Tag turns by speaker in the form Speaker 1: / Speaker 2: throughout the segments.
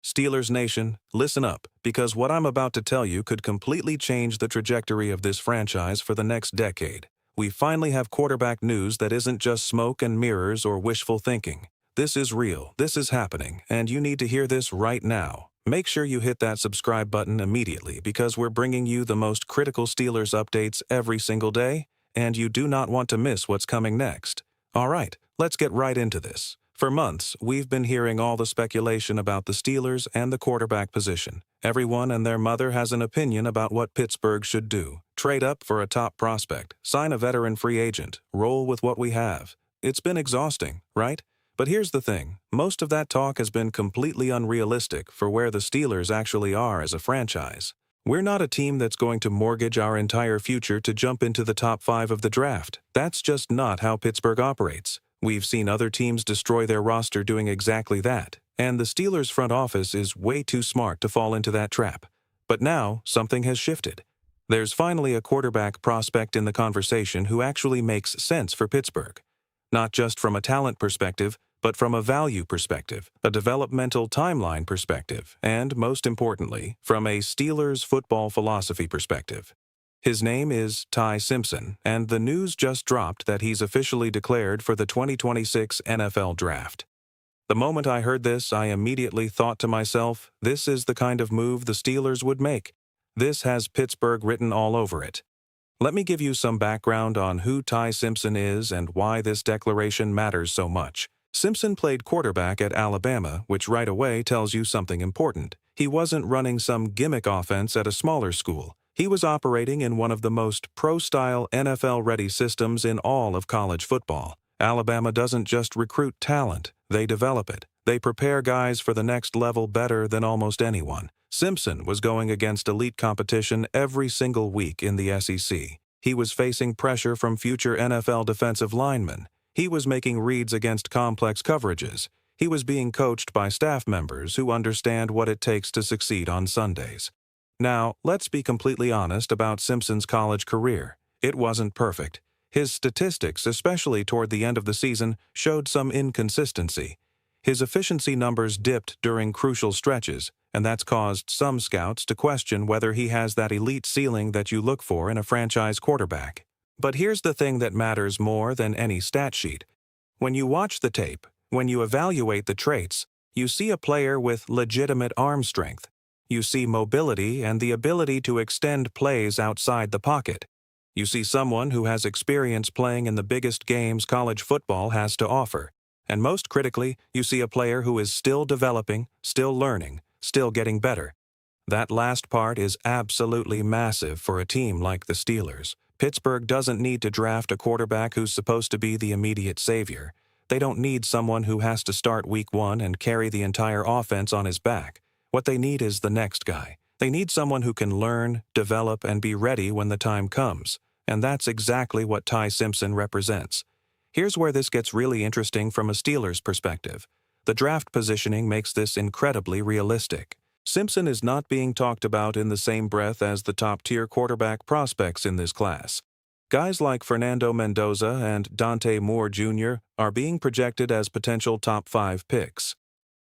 Speaker 1: Steelers Nation, listen up, because what I'm about to tell you could completely change the trajectory of this franchise for the next decade. We finally have quarterback news that isn't just smoke and mirrors or wishful thinking. This is real, this is happening, and you need to hear this right now. Make sure you hit that subscribe button immediately because we're bringing you the most critical Steelers updates every single day, and you do not want to miss what's coming next. All right, let's get right into this. For months, we've been hearing all the speculation about the Steelers and the quarterback position. Everyone and their mother has an opinion about what Pittsburgh should do. Trade up for a top prospect, sign a veteran free agent, roll with what we have. It's been exhausting, right? But here's the thing, most of that talk has been completely unrealistic for where the Steelers actually are as a franchise. We're not a team that's going to mortgage our entire future to jump into the top 5 of the draft. That's just not how Pittsburgh operates. We've seen other teams destroy their roster doing exactly that, and the Steelers' front office is way too smart to fall into that trap. But now, something has shifted. There's finally a quarterback prospect in the conversation who actually makes sense for Pittsburgh. Not just from a talent perspective, but from a value perspective, a developmental timeline perspective, and, most importantly, from a Steelers football philosophy perspective. His name is Ty Simpson, and the news just dropped that he's officially declared for the 2026 NFL Draft. The moment I heard this, I immediately thought to myself, this is the kind of move the Steelers would make. This has Pittsburgh written all over it. Let me give you some background on who Ty Simpson is and why this declaration matters so much. Simpson played quarterback at Alabama, which right away tells you something important. He wasn't running some gimmick offense at a smaller school. He was operating in one of the most pro-style NFL-ready systems in all of college football. Alabama doesn't just recruit talent, they develop it. They prepare guys for the next level better than almost anyone. Simpson was going against elite competition every single week in the SEC. He was facing pressure from future NFL defensive linemen. He was making reads against complex coverages. He was being coached by staff members who understand what it takes to succeed on Sundays. Now, let's be completely honest about Simpson's college career. It wasn't perfect. His statistics, especially toward the end of the season, showed some inconsistency. His efficiency numbers dipped during crucial stretches, and that's caused some scouts to question whether he has that elite ceiling that you look for in a franchise quarterback. But here's the thing that matters more than any stat sheet. When you watch the tape, when you evaluate the traits, you see a player with legitimate arm strength. You see mobility and the ability to extend plays outside the pocket. You see someone who has experience playing in the biggest games college football has to offer. And most critically, you see a player who is still developing, still learning, still getting better. That last part is absolutely massive for a team like the Steelers. Pittsburgh doesn't need to draft a quarterback who's supposed to be the immediate savior. They don't need someone who has to start week 1 and carry the entire offense on his back. What they need is the next guy. They need someone who can learn, develop, and be ready when the time comes. And that's exactly what Ty Simpson represents. Here's where this gets really interesting from a Steelers perspective. The draft positioning makes this incredibly realistic. Simpson is not being talked about in the same breath as the top-tier quarterback prospects in this class. Guys like Fernando Mendoza and Dante Moore Jr. are being projected as potential top 5 picks.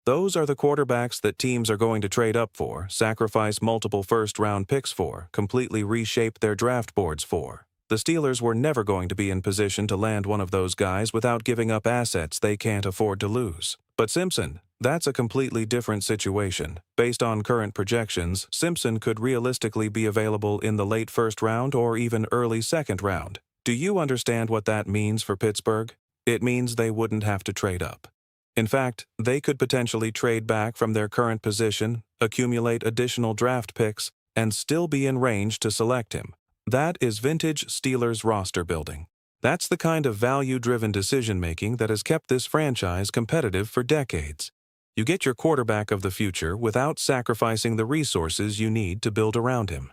Speaker 1: Those are the quarterbacks that teams are going to trade up for, sacrifice multiple first-round picks for, completely reshape their draft boards for. The Steelers were never going to be in position to land one of those guys without giving up assets they can't afford to lose. But Simpson, that's a completely different situation. Based on current projections, Simpson could realistically be available in the late first round or even early second round. Do you understand what that means for Pittsburgh? It means they wouldn't have to trade up. In fact, they could potentially trade back from their current position, accumulate additional draft picks, and still be in range to select him. That is vintage Steelers roster building. That's the kind of value-driven decision-making that has kept this franchise competitive for decades. You get your quarterback of the future without sacrificing the resources you need to build around him.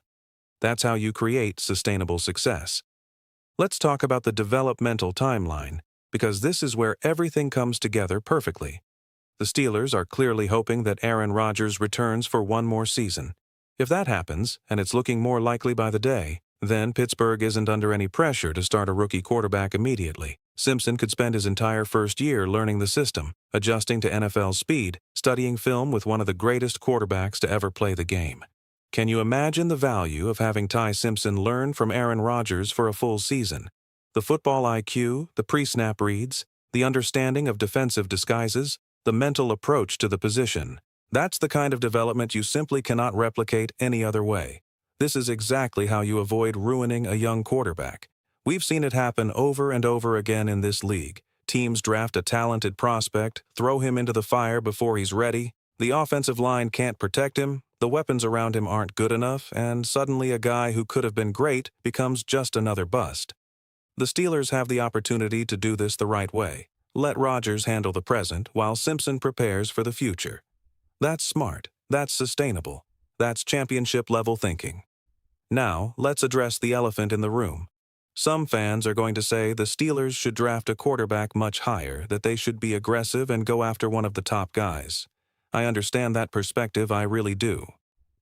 Speaker 1: That's how you create sustainable success. Let's talk about the developmental timeline, because this is where everything comes together perfectly. The Steelers are clearly hoping that Aaron Rodgers returns for one more season. If that happens, and it's looking more likely by the day, Then Pittsburgh isn't under any pressure to start a rookie quarterback immediately. Simpson could spend his entire first year learning the system, adjusting to NFL speed, studying film with one of the greatest quarterbacks to ever play the game. Can you imagine the value of having Ty Simpson learn from Aaron Rodgers for a full season? The football IQ, the pre-snap reads, the understanding of defensive disguises, the mental approach to the position. That's the kind of development you simply cannot replicate any other way. This is exactly how you avoid ruining a young quarterback. We've seen it happen over and over again in this league. Teams draft a talented prospect, throw him into the fire before he's ready. The offensive line can't protect him, the weapons around him aren't good enough, and suddenly a guy who could have been great becomes just another bust. The Steelers have the opportunity to do this the right way. Let Rodgers handle the present while Simpson prepares for the future. That's smart. That's sustainable. That's championship-level thinking. Now, let's address the elephant in the room. Some fans are going to say the Steelers should draft a quarterback much higher, that they should be aggressive and go after one of the top guys. I understand that perspective, I really do.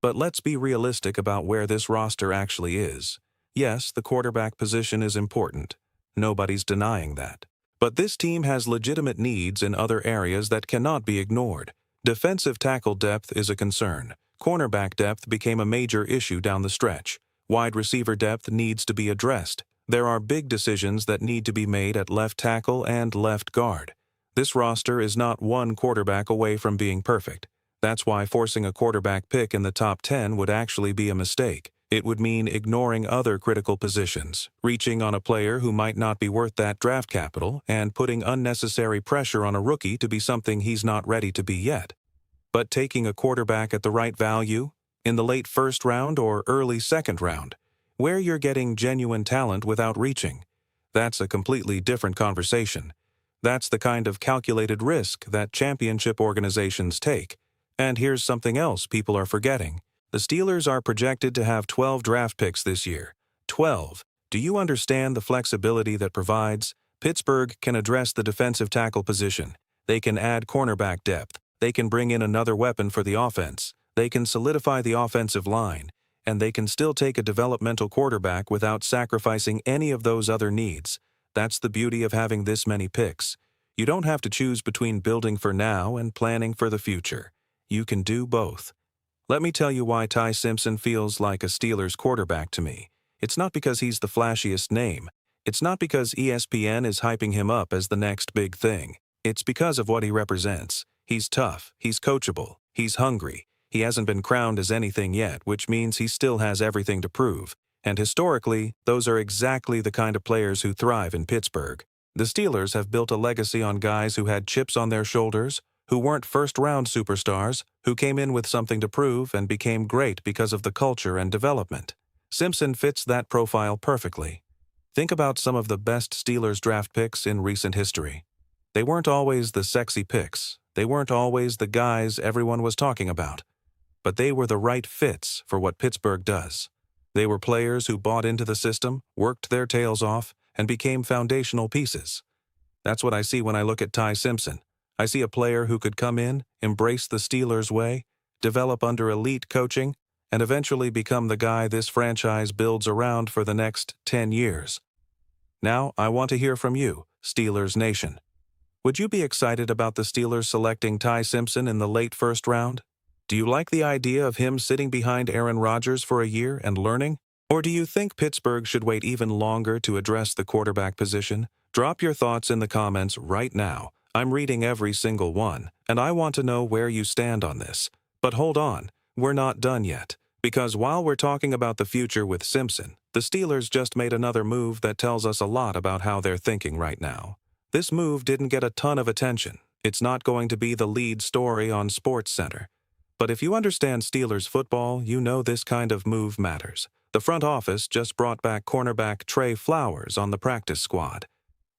Speaker 1: But let's be realistic about where this roster actually is. Yes, the quarterback position is important. Nobody's denying that. But this team has legitimate needs in other areas that cannot be ignored. Defensive tackle depth is a concern. Cornerback depth became a major issue down the stretch. Wide receiver depth needs to be addressed. There are big decisions that need to be made at left tackle and left guard. This roster is not one quarterback away from being perfect. That's why forcing a quarterback pick in the top 10 would actually be a mistake. It would mean ignoring other critical positions, reaching on a player who might not be worth that draft capital, and putting unnecessary pressure on a rookie to be something he's not ready to be yet. But taking a quarterback at the right value, in the late first round or early second round, where you're getting genuine talent without reaching, that's a completely different conversation. That's the kind of calculated risk that championship organizations take. And here's something else people are forgetting. The Steelers are projected to have 12 draft picks this year. 12. Do you understand the flexibility that provides? Pittsburgh can address the defensive tackle position. They can add cornerback depth. They can bring in another weapon for the offense. They can solidify the offensive line. And they can still take a developmental quarterback without sacrificing any of those other needs. That's the beauty of having this many picks. You don't have to choose between building for now and planning for the future. You can do both. Let me tell you why Ty Simpson feels like a Steelers quarterback to me. It's not because he's the flashiest name. It's not because ESPN is hyping him up as the next big thing. It's because of what he represents. He's tough, he's coachable, he's hungry. He hasn't been crowned as anything yet, which means he still has everything to prove. And historically, those are exactly the kind of players who thrive in Pittsburgh. The Steelers have built a legacy on guys who had chips on their shoulders, who weren't first-round superstars, who came in with something to prove and became great because of the culture and development. Simpson fits that profile perfectly. Think about some of the best Steelers draft picks in recent history. They weren't always the sexy picks. They weren't always the guys everyone was talking about. But they were the right fits for what Pittsburgh does. They were players who bought into the system, worked their tails off, and became foundational pieces. That's what I see when I look at Ty Simpson. I see a player who could come in, embrace the Steelers' way, develop under elite coaching, and eventually become the guy this franchise builds around for the next 10 years. Now, I want to hear from you, Steelers Nation. Would you be excited about the Steelers selecting Ty Simpson in the late first round? Do you like the idea of him sitting behind Aaron Rodgers for a year and learning? Or do you think Pittsburgh should wait even longer to address the quarterback position? Drop your thoughts in the comments right now. I'm reading every single one, and I want to know where you stand on this. But hold on, we're not done yet. Because while we're talking about the future with Simpson, the Steelers just made another move that tells us a lot about how they're thinking right now. This move didn't get a ton of attention. It's not going to be the lead story on SportsCenter. But if you understand Steelers football, you know this kind of move matters. The front office just brought back cornerback Trey Flowers on the practice squad.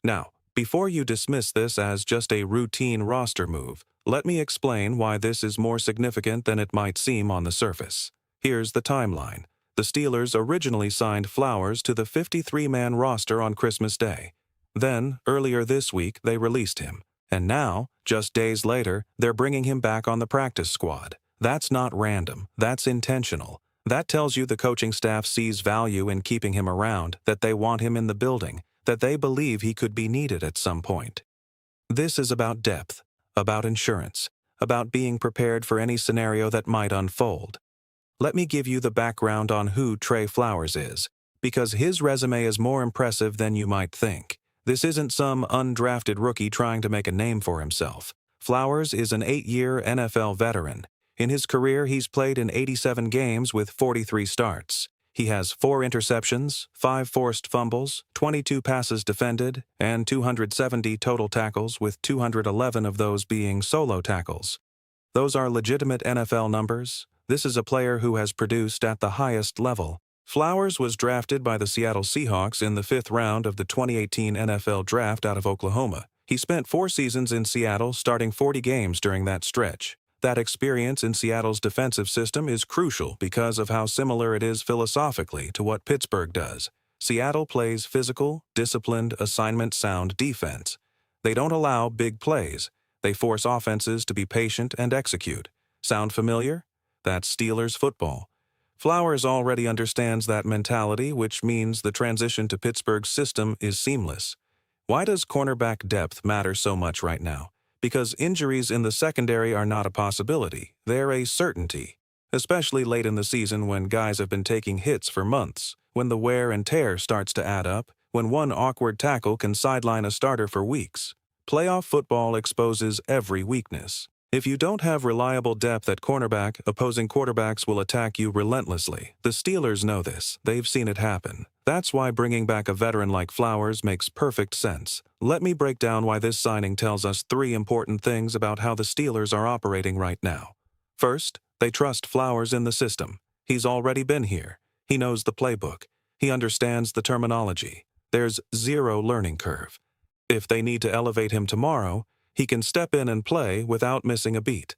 Speaker 1: Now, before you dismiss this as just a routine roster move, let me explain why this is more significant than it might seem on the surface. Here's the timeline. The Steelers originally signed Flowers to the 53-man roster on Christmas Day. Then, earlier this week, they released him. And now, just days later, they're bringing him back on the practice squad. That's not random. That's intentional. That tells you the coaching staff sees value in keeping him around, that they want him in the building, that they believe he could be needed at some point. This is about depth, about insurance, about being prepared for any scenario that might unfold. Let me give you the background on who Trey Flowers is, because his resume is more impressive than you might think. This isn't some undrafted rookie trying to make a name for himself. Flowers is an 8-year NFL veteran. In his career, he's played in 87 games with 43 starts. He has 4 interceptions, 5 forced fumbles, 22 passes defended, and 270 total tackles, with 211 of those being solo tackles. Those are legitimate NFL numbers. This is a player who has produced at the highest level. Flowers was drafted by the Seattle Seahawks in the 5th round of the 2018 NFL Draft out of Oklahoma. He spent 4 seasons in Seattle, starting 40 games during that stretch. That experience in Seattle's defensive system is crucial because of how similar it is philosophically to what Pittsburgh does. Seattle plays physical, disciplined, assignment-sound defense. They don't allow big plays. They force offenses to be patient and execute. Sound familiar? That's Steelers football. Flowers already understands that mentality, which means the transition to Pittsburgh's system is seamless. Why does cornerback depth matter so much right now? Because injuries in the secondary are not a possibility, they're a certainty. Especially late in the season when guys have been taking hits for months, when the wear and tear starts to add up, when one awkward tackle can sideline a starter for weeks. Playoff football exposes every weakness. If you don't have reliable depth at cornerback, opposing quarterbacks will attack you relentlessly. The Steelers know this. They've seen it happen. That's why bringing back a veteran like Flowers makes perfect sense. Let me break down why this signing tells us 3 important things about how the Steelers are operating right now. First, they trust Flowers in the system. He's already been here. He knows the playbook. He understands the terminology. There's 0 learning curve. If they need to elevate him tomorrow, he can step in and play without missing a beat.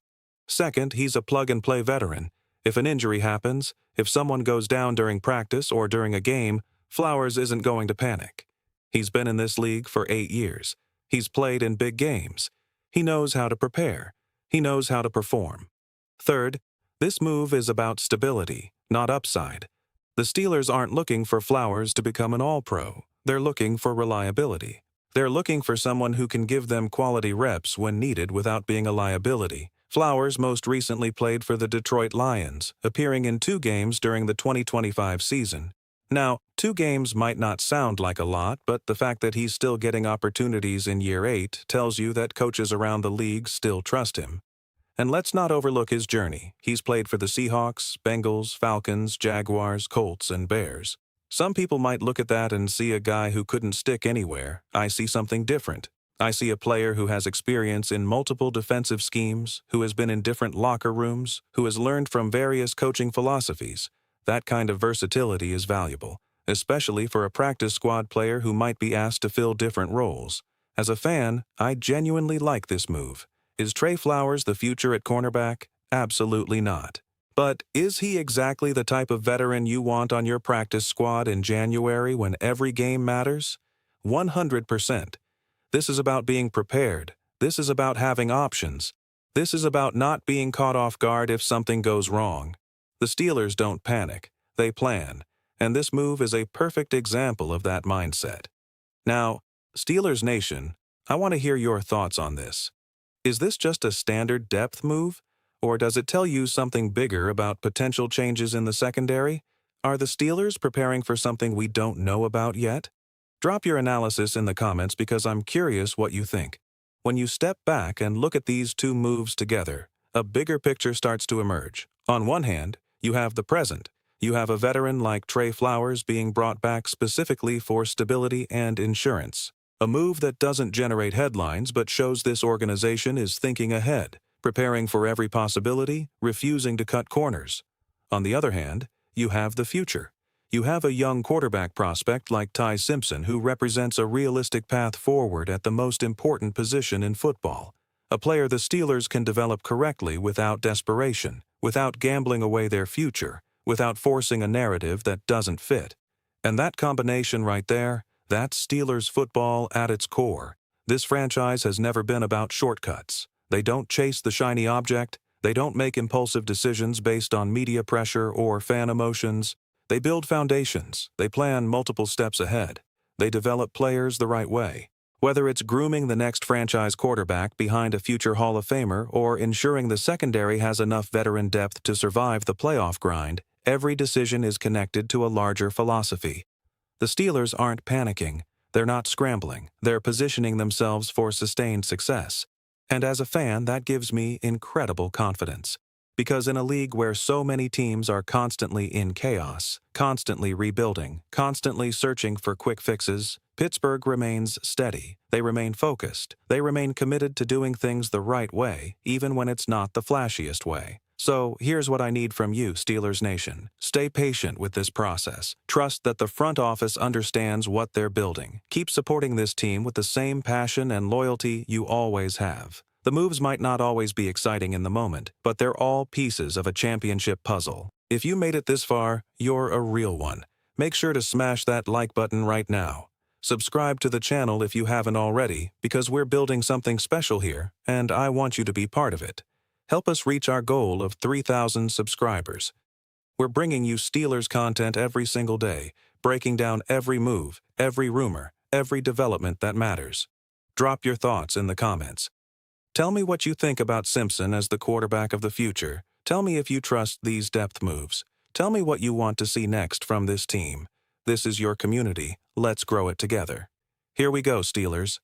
Speaker 1: Second, he's a plug-and-play veteran. If an injury happens, if someone goes down during practice or during a game, Flowers isn't going to panic. He's been in this league for 8 years. He's played in big games. He knows how to prepare. He knows how to perform. Third, this move is about stability, not upside. The Steelers aren't looking for Flowers to become an all-pro. They're looking for reliability. They're looking for someone who can give them quality reps when needed without being a liability. Flowers most recently played for the Detroit Lions, appearing in 2 games during the 2025 season. Now, 2 games might not sound like a lot, but the fact that he's still getting opportunities in year 8 tells you that coaches around the league still trust him. And let's not overlook his journey. He's played for the Seahawks, Bengals, Falcons, Jaguars, Colts, and Bears. Some people might look at that and see a guy who couldn't stick anywhere. I see something different. I see a player who has experience in multiple defensive schemes, who has been in different locker rooms, who has learned from various coaching philosophies. That kind of versatility is valuable, especially for a practice squad player who might be asked to fill different roles. As a fan, I genuinely like this move. Is Trey Flowers the future at cornerback? Absolutely not. But is he exactly the type of veteran you want on your practice squad in January when every game matters? 100%. This is about being prepared. This is about having options. This is about not being caught off guard if something goes wrong. The Steelers don't panic. They plan. And this move is a perfect example of that mindset. Now, Steelers Nation, I want to hear your thoughts on this. Is this just a standard depth move? Or does it tell you something bigger about potential changes in the secondary? Are the Steelers preparing for something we don't know about yet? Drop your analysis in the comments because I'm curious what you think. When you step back and look at these 2 moves together, a bigger picture starts to emerge. On one hand, you have the present. You have a veteran like Trey Flowers being brought back specifically for stability and insurance. A move that doesn't generate headlines but shows this organization is thinking ahead, preparing for every possibility, refusing to cut corners. On the other hand, you have the future. You have a young quarterback prospect like Ty Simpson who represents a realistic path forward at the most important position in football. A player the Steelers can develop correctly without desperation, without gambling away their future, without forcing a narrative that doesn't fit. And that combination right there, that's Steelers football at its core. This franchise has never been about shortcuts. They don't chase the shiny object, They don't make impulsive decisions based on media pressure or fan emotions. They build foundations. They plan multiple steps ahead. They develop players the right way. Whether it's grooming the next franchise quarterback behind a future Hall of Famer or ensuring the secondary has enough veteran depth to survive the playoff grind, every decision is connected to a larger philosophy. The Steelers aren't panicking. They're not scrambling. They're positioning themselves for sustained success. And as a fan, that gives me incredible confidence. Because in a league where so many teams are constantly in chaos, constantly rebuilding, constantly searching for quick fixes, Pittsburgh remains steady. They remain focused. They remain committed to doing things the right way, even when it's not the flashiest way. So here's what I need from you, Steelers Nation. Stay patient with this process. Trust that the front office understands what they're building. Keep supporting this team with the same passion and loyalty you always have. The moves might not always be exciting in the moment, but they're all pieces of a championship puzzle. If you made it this far, you're a real one. Make sure to smash that like button right now. Subscribe to the channel if you haven't already, because we're building something special here, and I want you to be part of it. Help us reach our goal of 3,000 subscribers. We're bringing you Steelers content every single day, breaking down every move, every rumor, every development that matters. Drop your thoughts in the comments. Tell me what you think about Simpson as the quarterback of the future. Tell me if you trust these depth moves. Tell me what you want to see next from this team. This is your community. Let's grow it together. Here we go, Steelers.